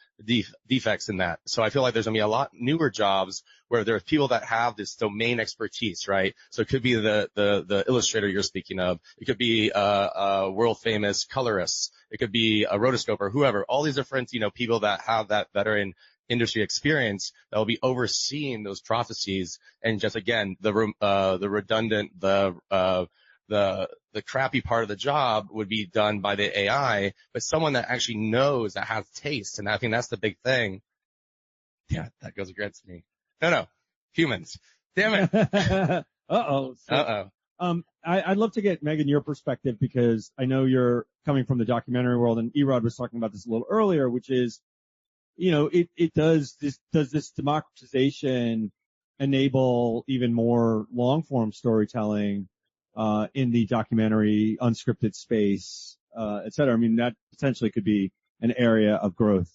defects in that. So I feel like there's going to be a lot newer jobs where there's people that have this domain expertise, right? So it could be the illustrator you're speaking of. It could be a world famous colorist. It could be a rotoscoper, whoever. All these different, people that have that veteran industry experience that will be overseeing those processes, and just again the redundant, the crappy part of the job would be done by the AI, but someone that actually knows, that has taste. And I think that's the big thing. Yeah, that goes against me. No, humans. Damn it. I'd love to get, Megan, your perspective, because I know you're coming from the documentary world, and Erod was talking about this a little earlier, which is, does this democratization enable even more long-form storytelling in the documentary, unscripted space, et cetera? I mean, that potentially could be an area of growth.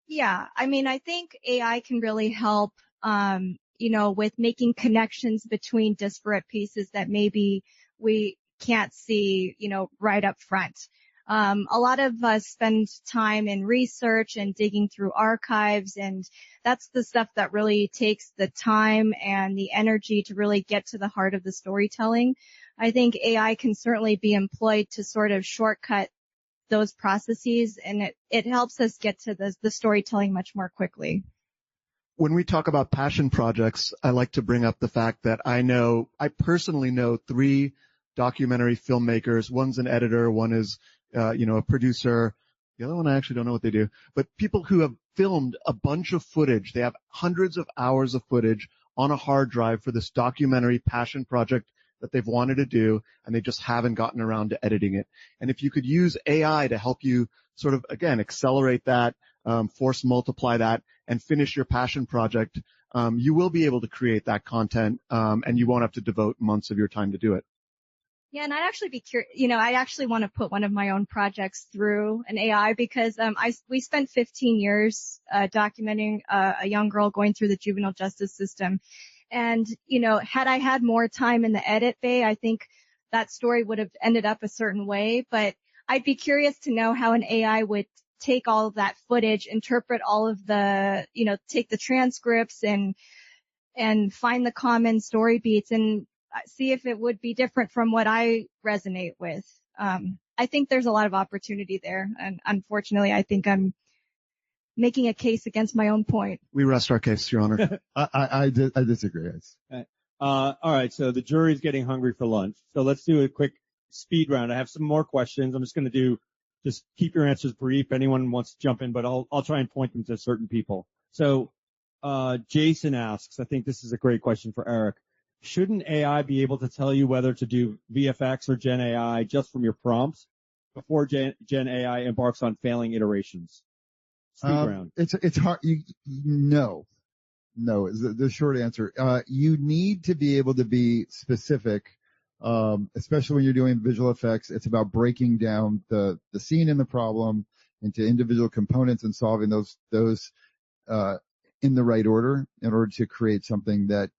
Yeah. I mean, I think AI can really help, with making connections between disparate pieces that maybe we can't see, right up front. A lot of us spend time in research and digging through archives, and that's the stuff that really takes the time and the energy to really get to the heart of the storytelling. I think AI can certainly be employed to sort of shortcut those processes, and it helps us get to the storytelling much more quickly. When we talk about passion projects, I like to bring up the fact that I personally know 3 documentary filmmakers. One's an editor, one is a producer. The other one, I actually don't know what they do, but people who have filmed a bunch of footage. They have hundreds of hours of footage on a hard drive for this documentary passion project that they've wanted to do, and they just haven't gotten around to editing it. And if you could use AI to help you sort of, again, accelerate that, force multiply that, and finish your passion project, you will be able to create that content, and you won't have to devote months of your time to do it. Yeah, and I'd actually be curious, I actually want to put one of my own projects through an AI, because we spent 15 years documenting a young girl going through the juvenile justice system. And, had I had more time in the edit bay, I think that story would have ended up a certain way. But I'd be curious to know how an AI would take all of that footage, interpret all of the, take the transcripts and find the common story beats and see if it would be different from what I resonate with. I think there's a lot of opportunity there. And unfortunately, I think I'm making a case against my own point. We rest our case, Your Honor. I disagree. All right. So the jury's getting hungry for lunch. So let's do a quick speed round. I have some more questions. I'm just going to just keep your answers brief. Anyone wants to jump in, but I'll try and point them to certain people. So, Jason asks, I think this is a great question for Eric. Shouldn't AI be able to tell you whether to do VFX or Gen AI just from your prompts before Gen AI embarks on failing iterations? Speed round. It's hard. No is the short answer. You need to be able to be specific, especially when you're doing visual effects. It's about breaking down the scene and the problem into individual components and solving those in the right order in order to create something that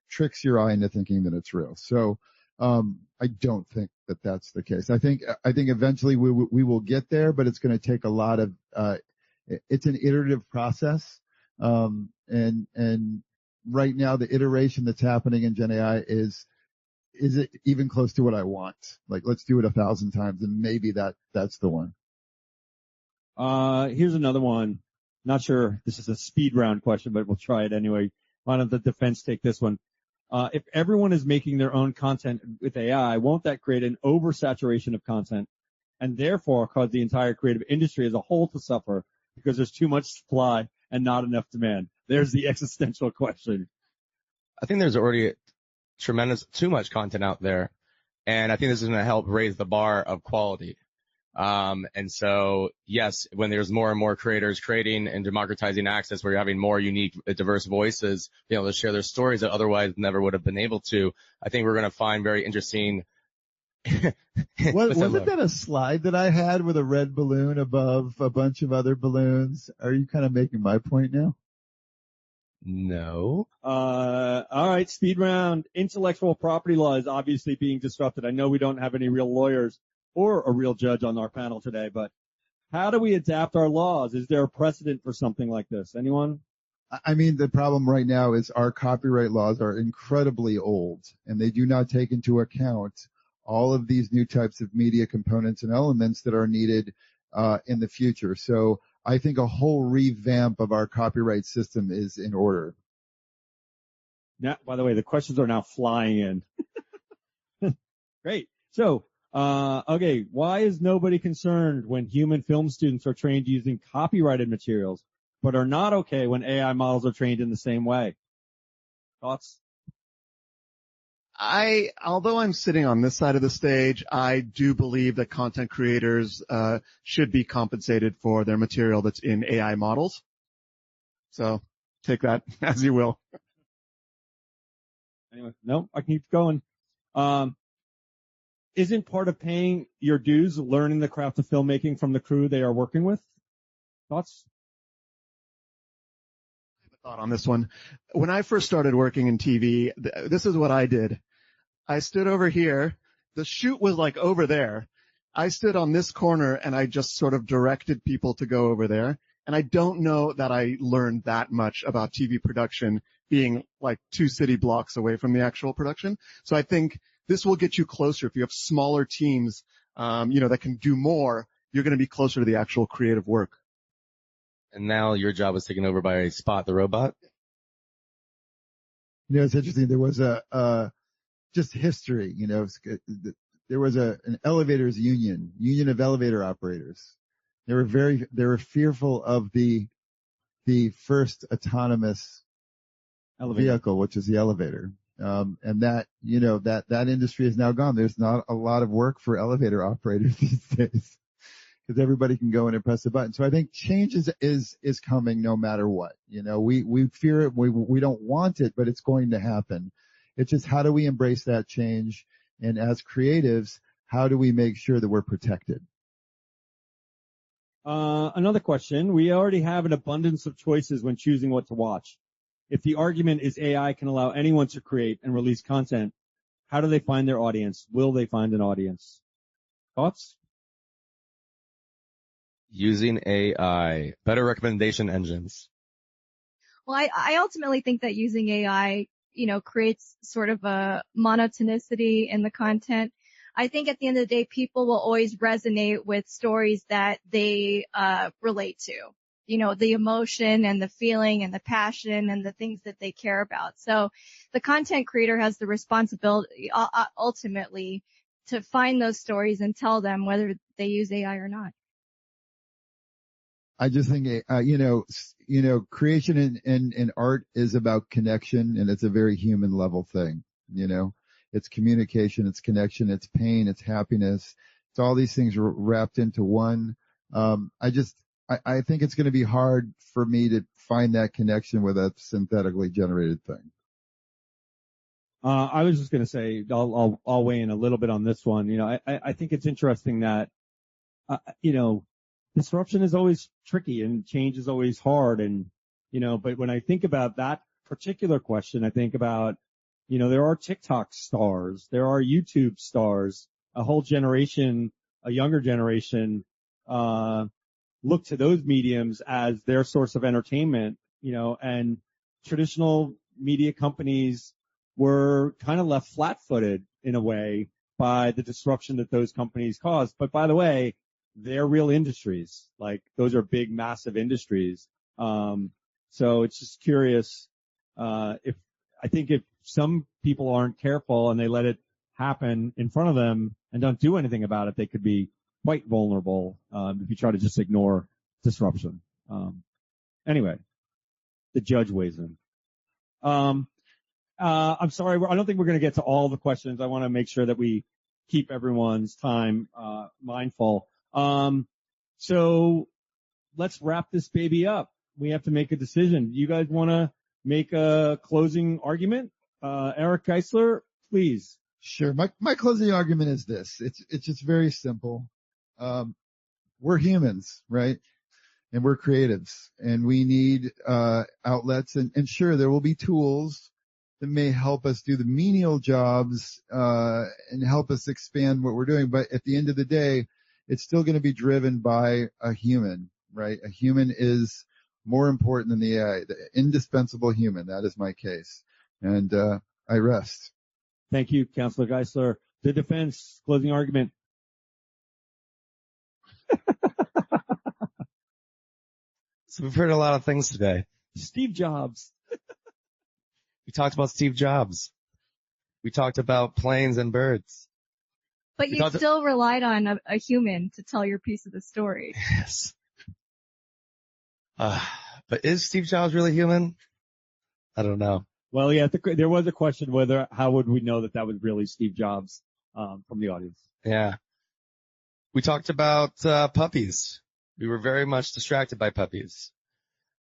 tricks your eye into thinking that it's real. So, I don't think that that's the case. I think eventually we will get there, but it's going to take a lot of, it's an iterative process. And right now the iteration that's happening in Gen AI is it even close to what I want? Like, let's do it 1,000 times and maybe that's the one. Here's another one. Not sure this is a speed round question, but we'll try it anyway. Why don't the defense take this one? If everyone is making their own content with AI, won't that create an oversaturation of content and therefore cause the entire creative industry as a whole to suffer because there's too much supply and not enough demand? There's the existential question. I think there's already too much content out there. And I think this is going to help raise the bar of quality. And so, yes, when there's more and more creators creating and democratizing access where you're having more unique, diverse voices, being able to share their stories that otherwise never would have been able to, I think we're going to find very interesting. Wasn't that a slide that I had with a red balloon above a bunch of other balloons? Are you kind of making my point now? No. All right, speed round. Intellectual property law is obviously being disrupted. I know we don't have any real lawyers or a real judge on our panel today, but how do we adapt our laws? Is there a precedent for something like this? Anyone? I mean, the problem right now is our copyright laws are incredibly old, and they do not take into account all of these new types of media components and elements that are needed in the future. So I think a whole revamp of our copyright system is in order. Now, by the way, the questions are now flying in. Great. So, okay, why is nobody concerned when human film students are trained using copyrighted materials, but are not okay when AI models are trained in the same way? Thoughts? Although I'm sitting on this side of the stage, I do believe that content creators should be compensated for their material that's in AI models. So take that as you will. Anyway, no, I can keep going. Isn't part of paying your dues learning the craft of filmmaking from the crew they are working with? Thoughts? I have a thought on this one. When I first started working in TV, this is what I did. I stood over here. The shoot was like over there. I stood on this corner and I just sort of directed people to go over there. And I don't know that I learned that much about TV production being like 2 city blocks away from the actual production. So I think this will get you closer. If you have smaller teams, that can do more, you're going to be closer to the actual creative work. And now your job is taken over by Spot the robot? It's interesting. There was just history, there was an elevators union of elevator operators. They were fearful of the first autonomous vehicle, which is the elevator. And that industry is now gone. There's not a lot of work for elevator operators these days because everybody can go in and press a button. So I think change is coming no matter what. We fear it. We don't want it, but it's going to happen. It's just how do we embrace that change? And as creatives, how do we make sure that we're protected? Another question. We already have an abundance of choices when choosing what to watch. If the argument is AI can allow anyone to create and release content, how do they find their audience? Will they find an audience? Thoughts? Using AI, better recommendation engines. Well, I ultimately think that using AI, creates sort of a monotonicity in the content. I think at the end of the day, people will always resonate with stories that they relate to. The emotion and the feeling and the passion and the things that they care about. So the content creator has the responsibility ultimately to find those stories and tell them whether they use AI or not. I just think, creation in art is about connection, and it's a very human level thing. It's communication, it's connection, it's pain, it's happiness. It's all these things wrapped into one. I think it's going to be hard for me to find that connection with a synthetically generated thing. I was just going to say, I'll weigh in a little bit on this one. I think it's interesting that, disruption is always tricky and change is always hard. But when I think about that particular question, I think about, there are TikTok stars, there are YouTube stars, a whole generation, a younger generation, look to those mediums as their source of entertainment, and traditional media companies were kind of left flat-footed in a way by the disruption that those companies caused. But by the way, they're real industries. Like, those are big, massive industries. So it's just curious, if some people aren't careful and they let it happen in front of them and don't do anything about it, they could be quite vulnerable, if you try to just ignore disruption. Anyway, the judge weighs in. I'm sorry, I don't think we're going to get to all the questions. I want to make sure that we keep everyone's time, mindful. So let's wrap this baby up. We have to make a decision. You guys want to make a closing argument? Eric Geisler, please. Sure. My closing argument is this. It's just very simple. We're humans, right? And we're creatives, and we need outlets. And sure, there will be tools that may help us do the menial jobs and help us expand what we're doing. But at the end of the day, it's still going to be driven by a human, right? A human is more important than the AI, the indispensable human. That is my case. And I rest. Thank you, Councilor Geisler. The defense, closing argument. So we've heard a lot of things today. Steve Jobs. We talked about Steve Jobs. We talked about planes and birds. But you still relied on a human to tell your piece of the story. Yes. But is Steve Jobs really human? I don't know. Well, yeah, there was a question how would we know that was really Steve Jobs, from the audience. Yeah. We talked about puppies. We were very much distracted by puppies.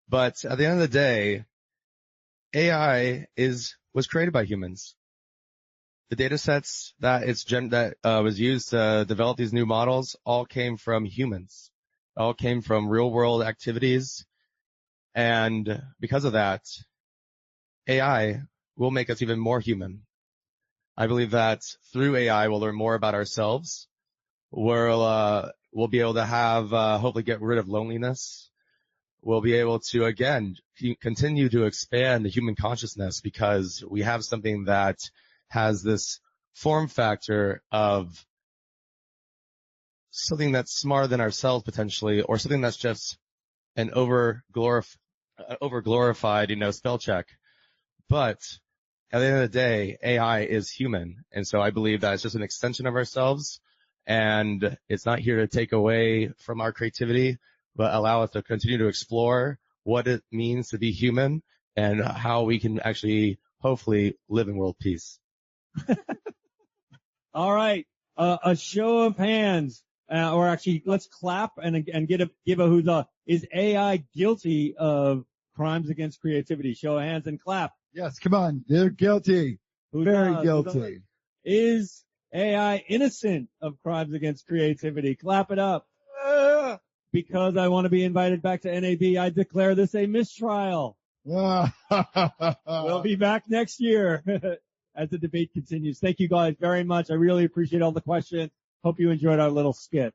But at the end of the day, AI was created by humans. The data sets that was used to develop these new models all came from humans. All came from real world activities. And because of that, AI will make us even more human. I believe that through AI, we'll learn more about ourselves. We'll be able to hopefully get rid of loneliness. We'll be able to, again, continue to expand the human consciousness because we have something that has this form factor of something that's smarter than ourselves potentially, or something that's just an over glorified, spell check. But at the end of the day, AI is human. And so I believe that it's just an extension of ourselves, and it's not here to take away from our creativity, but allow us to continue to explore what it means to be human and how we can actually hopefully live in world peace. All right. A show of hands, or actually let's clap and give a who's up. Is AI guilty of crimes against creativity? Show of hands and clap. Yes, come on. They're guilty. Very guilty. Is AI innocent of crimes against creativity? Clap it up. Because I want to be invited back to NAB, I declare this a mistrial. We'll be back next year as the debate continues. Thank you guys very much. I really appreciate all the questions. Hope you enjoyed our little skit.